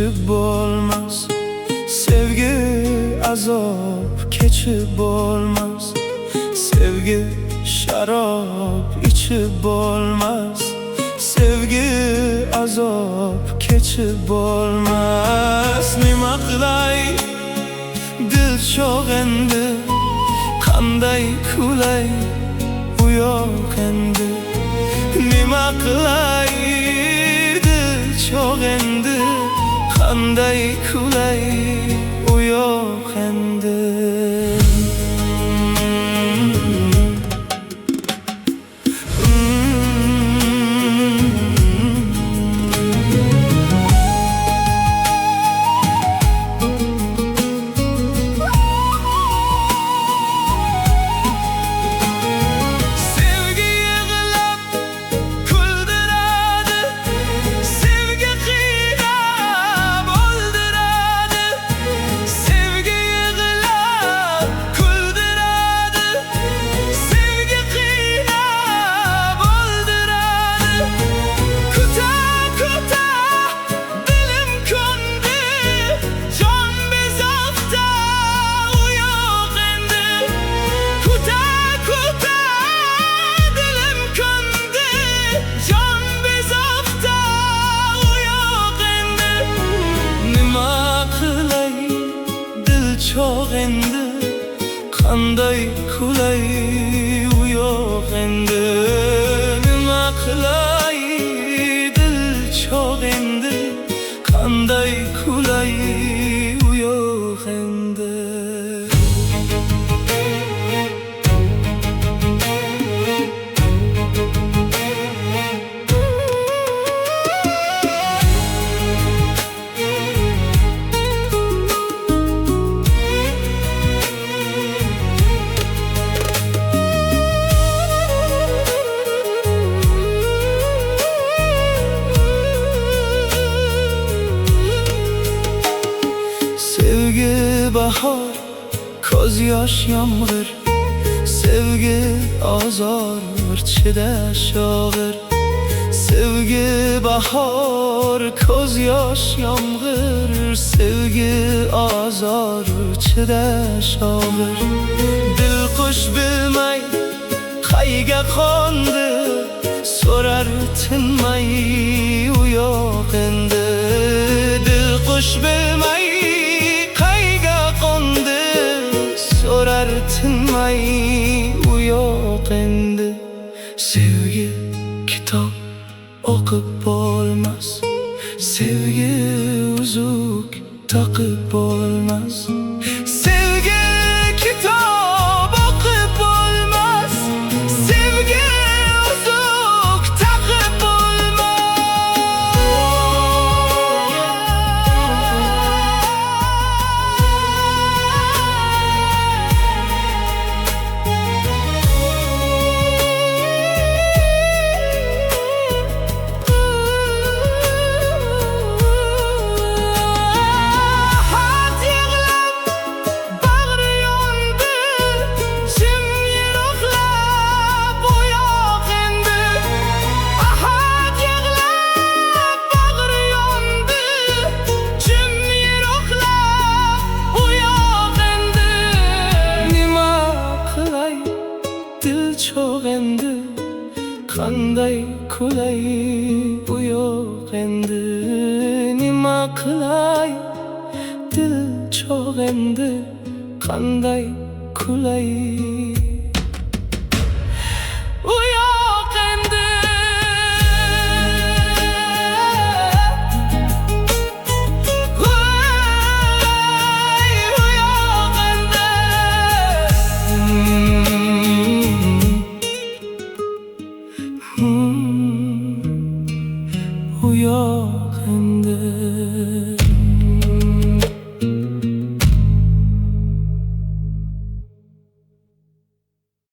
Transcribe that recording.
içib bo'lmas. Sevgi azob kechib bo'lmas. Sevgi sharob içib bo'lmas. Sevgi azob kechib bo'lmas. Nima qilay, dil cho'g' endi, qanday kulay u yo'q endi. Nima qilay, dil cho'g' endi, qanday kulay u yo'q endi. Cho'g' endi, qanday kulay u yo'q endi. Nima qilay, dil cho'g' endi, qanday kulay u yo'q endi. Sevgi bahor, ko'z yosh yomg'ir. Sevgi azor, chidash og'ir. Sevgi bahor, ko'z yosh yomg'ir. Sevgi azor, chidash og'ir. Dil qush bilmay qayga qo'ndi, so'rar tinmay u yo'q endi. Dil qush bilmay so'rar tinmay u yo'q endi. Sevgi kitob o'qib bo'lmas. Sevgi uzuk taqib bo'lmas. Sevgi kitob o'qib bo'lmas. Sevgi uzuk taqib cho'g' endi, qanday kulay u yo'q endi. Nima qilay, dil cho'g' endi, qanday kulay u yo'q endi. U yo'q endi.